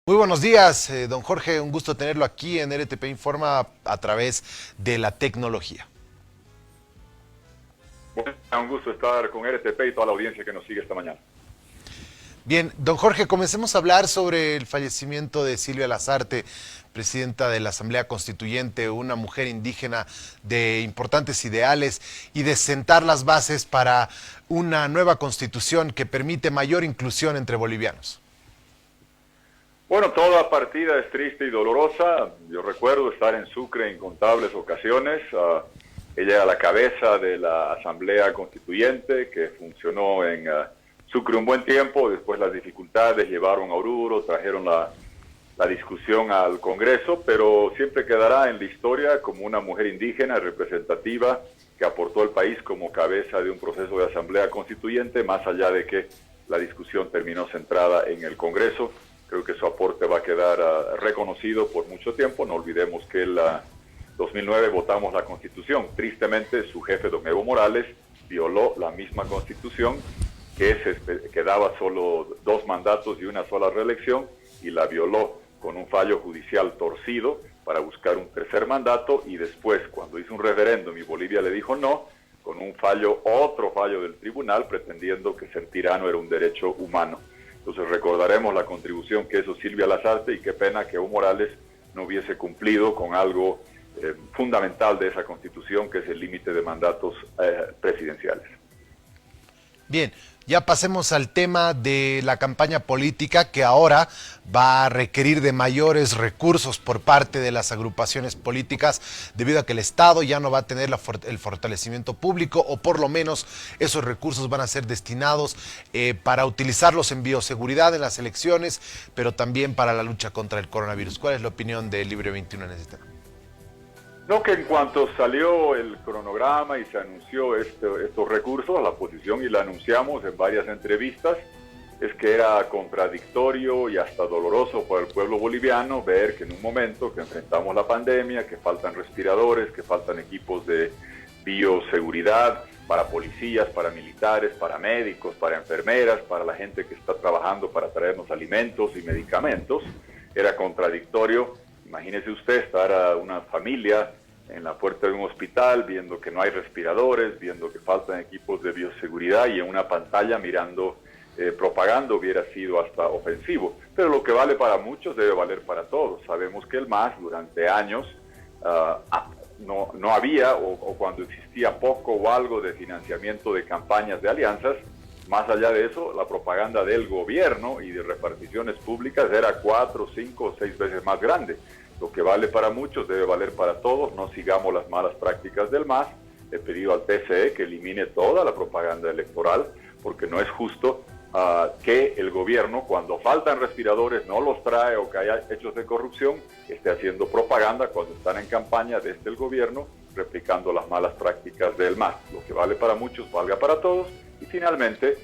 Muy buenos días, don Jorge, un gusto tenerlo aquí en RTP Informa a través de la tecnología. Bueno, un gusto estar con RTP y toda la audiencia que nos sigue esta mañana. Bien, don Jorge, comencemos a hablar sobre el fallecimiento de Silvia Lazarte, presidenta de la Asamblea Constituyente, una mujer indígena de importantes ideales y de sentar las bases para una nueva constitución que permite mayor inclusión entre bolivianos. Bueno, toda partida es triste y dolorosa. Yo recuerdo estar en Sucre en incontables ocasiones. Ella era la cabeza de la Asamblea Constituyente que funcionó en Sucre un buen tiempo. Después las dificultades llevaron a Oruro, trajeron la discusión al Congreso, pero siempre quedará en la historia como una mujer indígena representativa que aportó al país como cabeza de un proceso de Asamblea Constituyente, más allá de que la discusión terminó centrada en el Congreso. Creo que su aporte va a quedar reconocido por mucho tiempo. No olvidemos que en 2009 votamos la Constitución. Tristemente, su jefe, don Evo Morales, violó la misma Constitución que daba solo 2 mandatos y una sola reelección, y la violó con un fallo judicial torcido para buscar un tercer mandato, y después, cuando hizo un referéndum y Bolivia le dijo no, con un fallo, otro fallo del tribunal, pretendiendo que ser tirano era un derecho humano. Entonces recordaremos la contribución que hizo Silvia Lazarte, y qué pena que Evo Morales no hubiese cumplido con algo fundamental de esa Constitución, que es el límite de mandatos presidenciales. Bien, ya pasemos al tema de la campaña política, que ahora va a requerir de mayores recursos por parte de las agrupaciones políticas, debido a que el Estado ya no va a tener el fortalecimiento público, o por lo menos esos recursos van a ser destinados para utilizarlos en bioseguridad en las elecciones, pero también para la lucha contra el coronavirus. ¿Cuál es la opinión de Libre 21 en ese tema? No, que en cuanto salió el cronograma y se anunció estos recursos, la oposición, y la anunciamos en varias entrevistas, es que era contradictorio y hasta doloroso para el pueblo boliviano ver que en un momento que enfrentamos la pandemia, que faltan respiradores, que faltan equipos de bioseguridad para policías, para militares, para médicos, para enfermeras, para la gente que está trabajando para traernos alimentos y medicamentos, era contradictorio. Imagínese usted estar a una familia en la puerta de un hospital viendo que no hay respiradores, viendo que faltan equipos de bioseguridad, y en una pantalla mirando propaganda. Hubiera sido hasta ofensivo. Pero lo que vale para muchos debe valer para todos. Sabemos que el MAS durante años no había, o cuando existía poco o algo de financiamiento de campañas de alianzas. Más allá de eso, la propaganda del gobierno y de reparticiones públicas era 4, 5 o 6 veces más grande. Lo que vale para muchos debe valer para todos. No sigamos las malas prácticas del MAS. He pedido al TCE que elimine toda la propaganda electoral, porque no es justo que el gobierno, cuando faltan respiradores, no los trae, o que haya hechos de corrupción, esté haciendo propaganda cuando están en campaña desde el gobierno, replicando las malas prácticas del MAS. Lo que vale para muchos valga para todos. Y finalmente,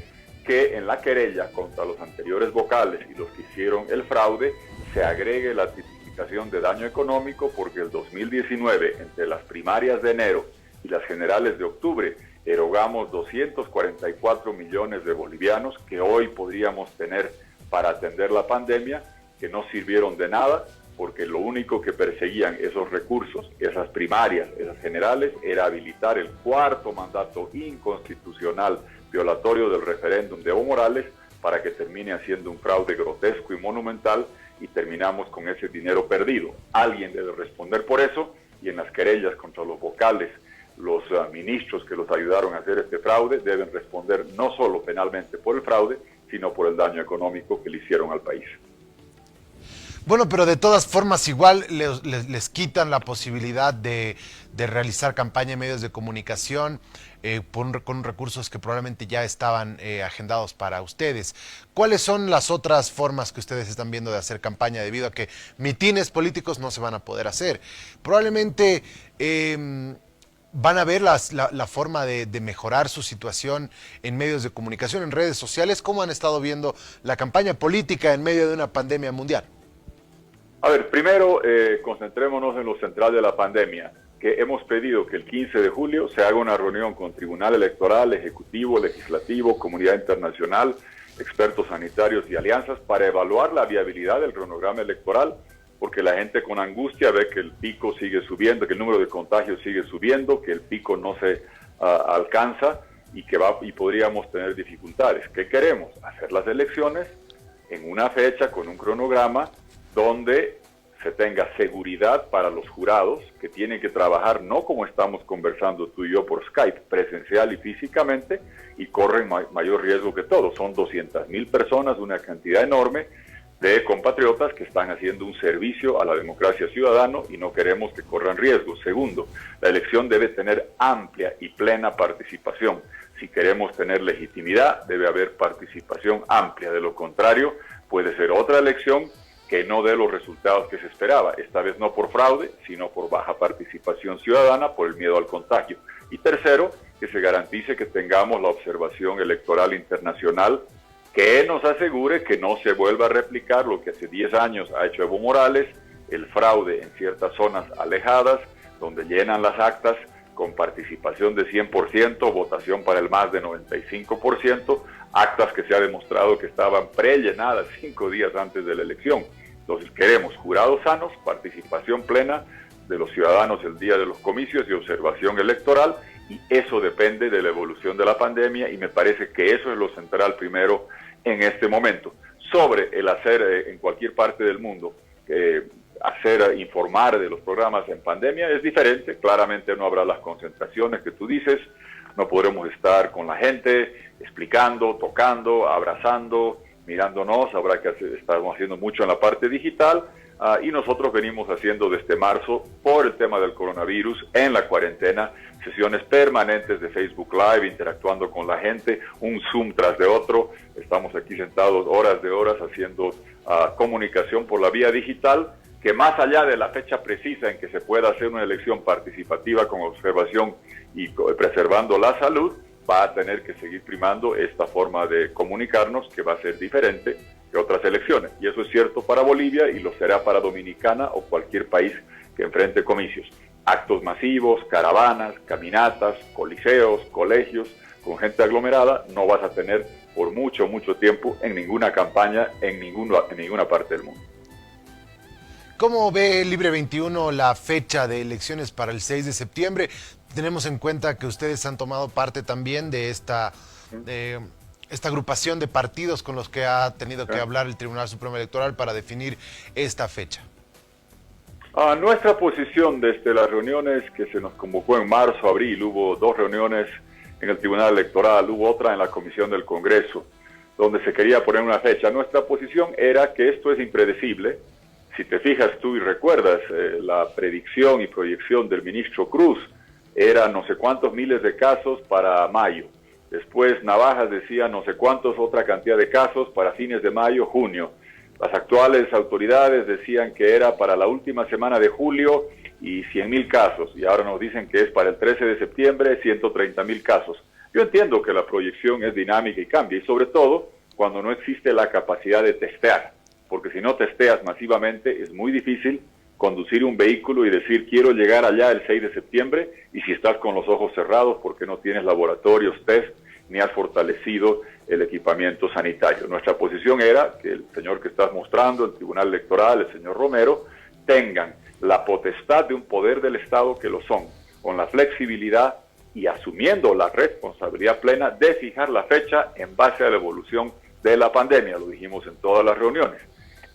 que en la querella contra los anteriores vocales y los que hicieron el fraude se agregue la tipificación de daño económico, porque el 2019, entre las primarias de enero y las generales de octubre, erogamos 244 millones de bolivianos que hoy podríamos tener para atender la pandemia, que no sirvieron de nada, porque lo único que perseguían esos recursos, esas primarias, esas generales, era habilitar el 4º mandato inconstitucional violatorio del referéndum de Evo Morales, para que termine haciendo un fraude grotesco y monumental, y terminamos con ese dinero perdido. Alguien debe responder por eso, y en las querellas contra los vocales, los ministros que los ayudaron a hacer este fraude deben responder no solo penalmente por el fraude, sino por el daño económico que le hicieron al país. Bueno, pero de todas formas igual les quitan la posibilidad de realizar campaña en medios de comunicación con recursos que probablemente ya estaban agendados para ustedes. ¿Cuáles son las otras formas que ustedes están viendo de hacer campaña, debido a que mitines políticos no se van a poder hacer? Probablemente van a ver la forma de mejorar su situación en medios de comunicación, en redes sociales. ¿Cómo han estado viendo la campaña política en medio de una pandemia mundial? A ver, primero concentrémonos en lo central de la pandemia, que hemos pedido que el 15 de julio se haga una reunión con Tribunal Electoral, Ejecutivo, Legislativo, Comunidad Internacional expertos sanitarios y alianzas para evaluar la viabilidad del cronograma electoral, porque la gente con angustia ve que el pico sigue subiendo, que el número de contagios sigue subiendo, que el pico no se alcanza y podríamos tener dificultades. ¿Qué queremos? Hacer las elecciones en una fecha con un cronograma donde se tenga seguridad para los jurados, que tienen que trabajar no como estamos conversando tú y yo por Skype, presencial y físicamente, y corren mayor riesgo que todos. Son 200.000 personas, una cantidad enorme de compatriotas que están haciendo un servicio a la democracia ciudadana y no queremos que corran riesgo. Segundo, la elección debe tener amplia y plena participación. Si queremos tener legitimidad, debe haber participación amplia. De lo contrario, puede ser otra elección que no dé los resultados que se esperaba, esta vez no por fraude, sino por baja participación ciudadana, por el miedo al contagio. Y tercero, que se garantice que tengamos la observación electoral internacional que nos asegure que no se vuelva a replicar lo que hace 10 años ha hecho Evo Morales, el fraude en ciertas zonas alejadas, donde llenan las actas con participación de 100%, votación para el más de 95%, actas que se ha demostrado que estaban prellenadas 5 días antes de la elección. Entonces queremos jurados sanos, participación plena de los ciudadanos el día de los comicios y observación electoral, y eso depende de la evolución de la pandemia, y me parece que eso es lo central primero en este momento. Sobre el hacer en cualquier parte del mundo, informar de los programas en pandemia es diferente. Claramente no habrá las concentraciones que tú dices, no podremos estar con la gente explicando, tocando, abrazando, mirándonos. Habrá que estamos haciendo mucho en la parte digital, y nosotros venimos haciendo desde marzo, por el tema del coronavirus, en la cuarentena, sesiones permanentes de Facebook Live, interactuando con la gente, un Zoom tras de otro. Estamos aquí sentados horas de horas haciendo comunicación por la vía digital, que más allá de la fecha precisa en que se pueda hacer una elección participativa con observación y preservando la salud, va a tener que seguir primando esta forma de comunicarnos, que va a ser diferente que otras elecciones. Y eso es cierto para Bolivia y lo será para Dominicana o cualquier país que enfrente comicios. Actos masivos, caravanas, caminatas, coliseos, colegios, con gente aglomerada, no vas a tener por mucho, mucho tiempo en ninguna campaña, en ninguna parte del mundo. ¿Cómo ve Libre 21 la fecha de elecciones para el 6 de septiembre? Tenemos en cuenta que ustedes han tomado parte también de esta agrupación de partidos con los que ha tenido que hablar el Tribunal Supremo Electoral para definir esta fecha. Nuestra posición desde las reuniones que se nos convocó en marzo, abril, hubo 2 reuniones en el Tribunal Electoral, hubo otra en la Comisión del Congreso, donde se quería poner una fecha. Nuestra posición era que esto es impredecible. Si te fijas tú y recuerdas, la predicción y proyección del ministro Cruz era no sé cuántos miles de casos para mayo. Después Navajas decía no sé cuántos, otra cantidad de casos para fines de mayo, junio. Las actuales autoridades decían que era para la última semana de julio y 100.000 casos. Y ahora nos dicen que es para el 13 de septiembre, 130.000 casos. Yo entiendo que la proyección es dinámica y cambia, y sobre todo cuando no existe la capacidad de testear. Porque si no testeas masivamente, es muy difícil conducir un vehículo y decir quiero llegar allá el 6 de septiembre, y si estás con los ojos cerrados porque no tienes laboratorios, test, ni has fortalecido el equipamiento sanitario. Nuestra posición era que el señor que estás mostrando, el Tribunal Electoral, el señor Romero, tengan la potestad de un poder del Estado, que lo son, con la flexibilidad y asumiendo la responsabilidad plena de fijar la fecha en base a la evolución de la pandemia. Lo dijimos en todas las reuniones.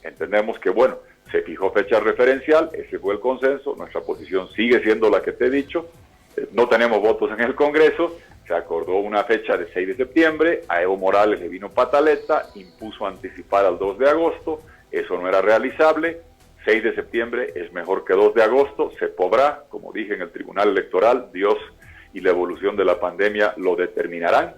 Entendemos que, bueno, se fijó fecha referencial, ese fue el consenso, nuestra posición sigue siendo la que te he dicho, no tenemos votos en el Congreso, se acordó una fecha de 6 de septiembre, a Evo Morales le vino pataleta, impuso anticipar al 2 de agosto, eso no era realizable, 6 de septiembre es mejor que 2 de agosto, se podrá, como dije en el Tribunal Electoral, Dios y la evolución de la pandemia lo determinarán.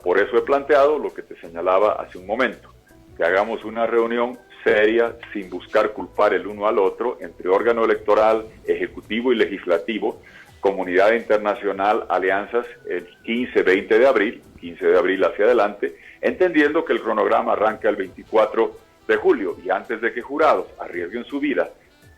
Por eso he planteado lo que te señalaba hace un momento, que hagamos una reunión seria, sin buscar culpar el uno al otro, entre órgano electoral, ejecutivo y legislativo, comunidad internacional, alianzas, el 15-20 de abril, 15 de abril hacia adelante, entendiendo que el cronograma arranca el 24 de julio, y antes de que jurados arriesguen su vida,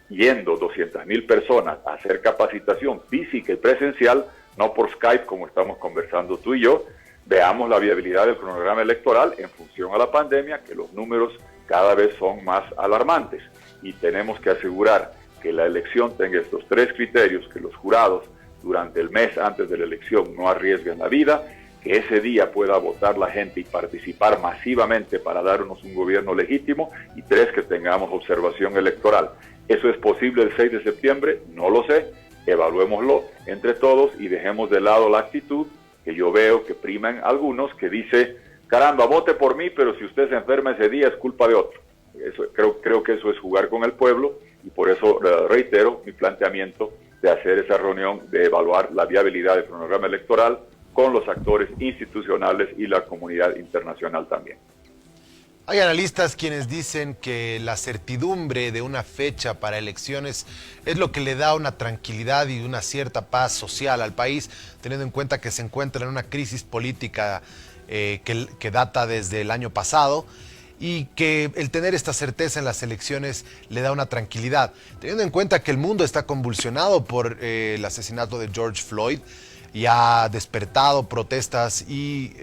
yendo 200.000 personas a hacer capacitación física y presencial, no por Skype como estamos conversando tú y yo, veamos la viabilidad del cronograma electoral en función a la pandemia, que los números cada vez son más alarmantes. Y tenemos que asegurar que la elección tenga estos tres criterios, que los jurados durante el mes antes de la elección no arriesguen la vida, que ese día pueda votar la gente y participar masivamente para darnos un gobierno legítimo, y tres, que tengamos observación electoral. ¿Eso es posible el 6 de septiembre? No lo sé, evaluémoslo entre todos y dejemos de lado la actitud que yo veo que priman algunos, que dice, caramba, vote por mí, pero si usted se enferma ese día es culpa de otro. Eso, creo que eso es jugar con el pueblo, y por eso reitero mi planteamiento de hacer esa reunión, de evaluar la viabilidad del cronograma electoral con los actores institucionales y la comunidad internacional también. Hay analistas quienes dicen que la certidumbre de una fecha para elecciones es lo que le da una tranquilidad y una cierta paz social al país, teniendo en cuenta que se encuentra en una crisis política que data desde el año pasado, y que el tener esta certeza en las elecciones le da una tranquilidad, teniendo en cuenta que el mundo está convulsionado por el asesinato de George Floyd y ha despertado protestas y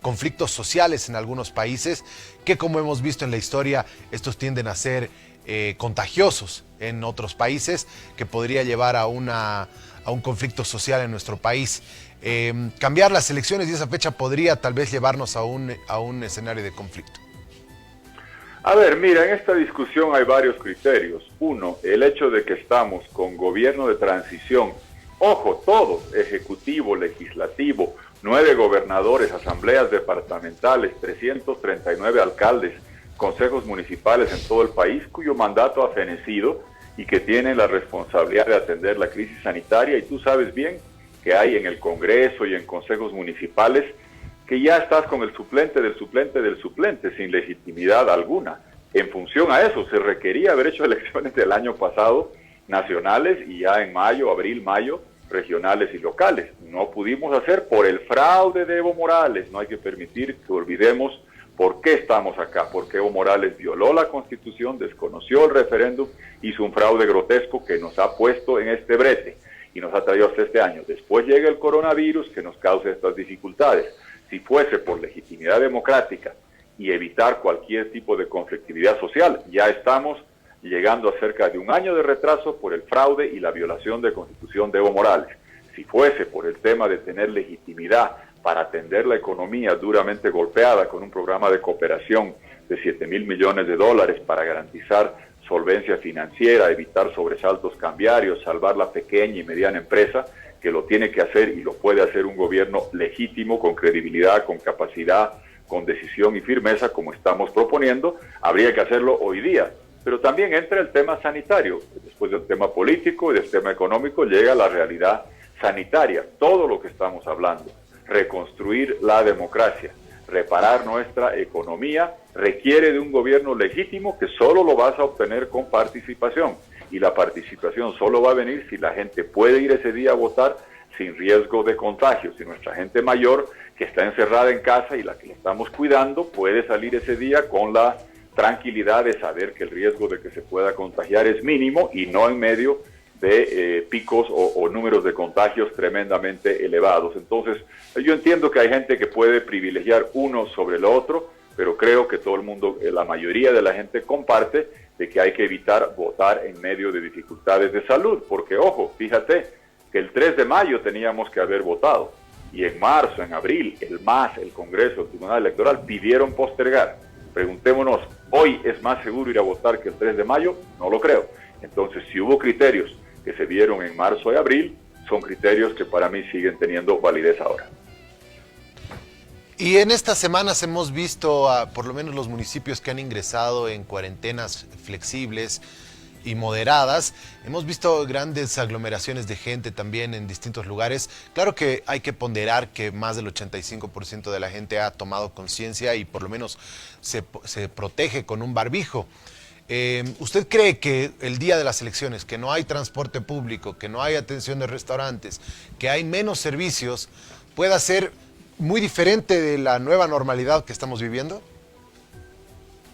conflictos sociales en algunos países, que como hemos visto en la historia, estos tienden a ser contagiosos en otros países, que podría llevar a un conflicto social en nuestro país. Cambiar las elecciones y esa fecha podría tal vez llevarnos a un escenario de conflicto. A ver, mira, en esta discusión hay varios criterios. Uno, el hecho de que estamos con gobierno de transición, ojo, todos, ejecutivo, legislativo, 9 gobernadores, asambleas departamentales, 339 alcaldes, consejos municipales en todo el país, cuyo mandato ha fenecido y que tienen la responsabilidad de atender la crisis sanitaria, y tú sabes bien que hay en el Congreso y en consejos municipales que ya estás con el suplente del suplente del suplente, sin legitimidad alguna. En función a eso, se requería haber hecho elecciones del año pasado, nacionales, y ya en mayo, abril, mayo, regionales y locales. No pudimos hacer por el fraude de Evo Morales. No hay que permitir que olvidemos por qué estamos acá, porque Evo Morales violó la Constitución, desconoció el referéndum, hizo un fraude grotesco que nos ha puesto en este brete y nos ha traído hasta este año. Después llega el coronavirus que nos causa estas dificultades. Si fuese por legitimidad democrática y evitar cualquier tipo de conflictividad social, ya estamos llegando a cerca de un año de retraso por el fraude y la violación de Constitución de Evo Morales. Si fuese por el tema de tener legitimidad para atender la economía duramente golpeada con un programa de cooperación de 7,000 millones de dólares para garantizar solvencia financiera, evitar sobresaltos cambiarios, salvar la pequeña y mediana empresa, que lo tiene que hacer y lo puede hacer un gobierno legítimo, con credibilidad, con capacidad, con decisión y firmeza, como estamos proponiendo, habría que hacerlo hoy día. Pero también entra el tema sanitario. Después del tema político y del tema económico llega la realidad sanitaria. Todo lo que estamos hablando, reconstruir la democracia, reparar nuestra economía, requiere de un gobierno legítimo que solo lo vas a obtener con participación. Y la participación solo va a venir si la gente puede ir ese día a votar sin riesgo de contagio. Si nuestra gente mayor, que está encerrada en casa y la que le estamos cuidando, puede salir ese día con la tranquilidad de saber que el riesgo de que se pueda contagiar es mínimo, y no en medio de picos o números de contagios tremendamente elevados. Entonces, yo entiendo que hay gente que puede privilegiar uno sobre el otro, pero creo que todo el mundo, la mayoría de la gente comparte de que hay que evitar votar en medio de dificultades de salud, porque ojo, fíjate que el 3 de mayo teníamos que haber votado, y en marzo, en abril, el MAS, el Congreso, el Tribunal Electoral pidieron postergar. Preguntémonos, ¿hoy es más seguro ir a votar que el 3 de mayo? No lo creo. Entonces, si hubo criterios que se vieron en marzo y abril, son criterios que para mí siguen teniendo validez ahora. Y en estas semanas hemos visto a por lo menos los municipios que han ingresado en cuarentenas flexibles y moderadas. Hemos visto grandes aglomeraciones de gente también en distintos lugares. Claro que hay que ponderar que más del 85% de la gente ha tomado conciencia y por lo menos se protege con un barbijo. ¿Usted cree que el día de las elecciones, que no hay transporte público, que no hay atención de restaurantes, que hay menos servicios, pueda ser muy diferente de la nueva normalidad que estamos viviendo?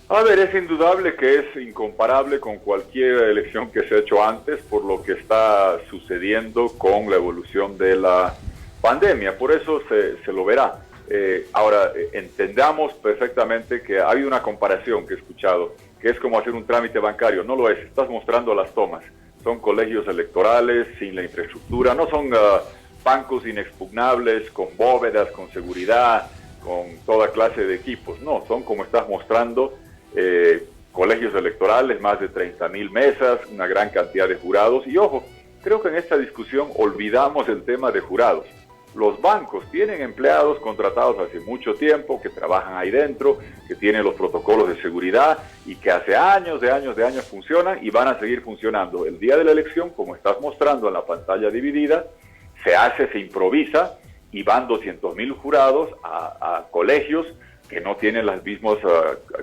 A ver, es indudable que es incomparable con cualquier elección que se ha hecho antes, por lo que está sucediendo con la evolución de la pandemia, por eso se lo verá. Ahora, entendamos perfectamente que hay una comparación que he escuchado, que es como hacer un trámite bancario. No lo es, estás mostrando las tomas. Son colegios electorales sin la infraestructura, no son bancos inexpugnables, con bóvedas, con seguridad, con toda clase de equipos. No, son como estás mostrando, colegios electorales, más de 30,000 mesas, una gran cantidad de jurados. Y ojo, creo que en esta discusión olvidamos el tema de jurados. Los bancos tienen empleados contratados hace mucho tiempo, que trabajan ahí dentro, que tienen los protocolos de seguridad y que hace años funcionan y van a seguir funcionando. El día de la elección, como estás mostrando en la pantalla dividida, se improvisa y van 200,000 jurados a colegios que no tienen las mismas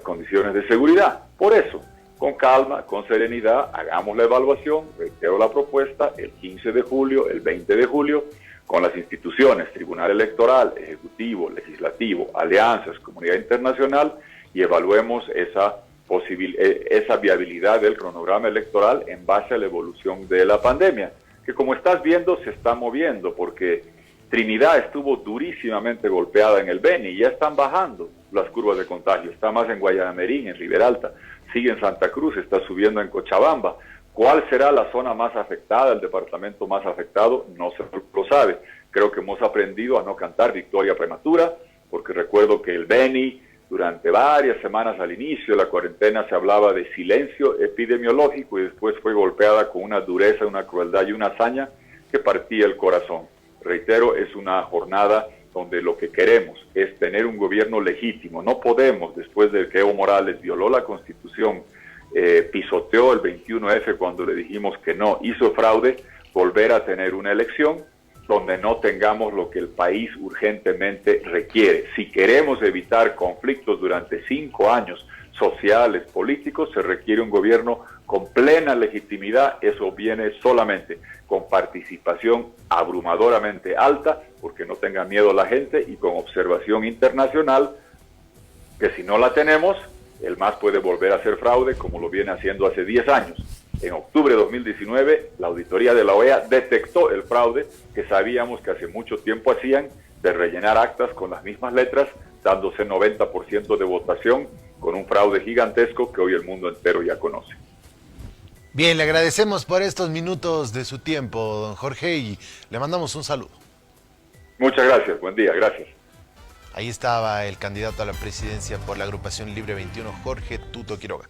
condiciones de seguridad. Por eso, con calma, con serenidad, hagamos la evaluación, reitero la propuesta, el 15 de julio, el 20 de julio, con las instituciones, Tribunal Electoral, Ejecutivo, Legislativo, alianzas, comunidad internacional, y evaluemos esa viabilidad del cronograma electoral en base a la evolución de la pandemia, que como estás viendo se está moviendo, porque Trinidad estuvo durísimamente golpeada en el Beni, y ya están bajando las curvas de contagio, está más en Guayanamerín, en Riberalta, sigue en Santa Cruz, está subiendo en Cochabamba. ¿Cuál será la zona más afectada, el departamento más afectado? No se lo sabe. Creo que hemos aprendido a no cantar victoria prematura, porque recuerdo que el Beni, durante varias semanas al inicio de la cuarentena, se hablaba de silencio epidemiológico y después fue golpeada con una dureza, una crueldad y una hazaña que partía el corazón. Reitero, es una jornada donde lo que queremos es tener un gobierno legítimo. No podemos, después de que Evo Morales violó la Constitución, pisoteó el 21F cuando le dijimos que no, hizo fraude, volver a tener una elección donde no tengamos lo que el país urgentemente requiere. Si queremos evitar conflictos durante 5 años sociales, políticos, se requiere un gobierno con plena legitimidad. Eso viene solamente con participación abrumadoramente alta, porque no tenga miedo la gente, y con observación internacional, que si no la tenemos, el MAS puede volver a hacer fraude como lo viene haciendo hace 10 años. En octubre de 2019, la auditoría de la OEA detectó el fraude que sabíamos que hace mucho tiempo hacían, de rellenar actas con las mismas letras, dándose 90% de votación, con un fraude gigantesco que hoy el mundo entero ya conoce. Bien, le agradecemos por estos minutos de su tiempo, don Jorge, y le mandamos un saludo. Muchas gracias, buen día, gracias. Ahí estaba el candidato a la presidencia por la agrupación Libre 21, Jorge Tuto Quiroga.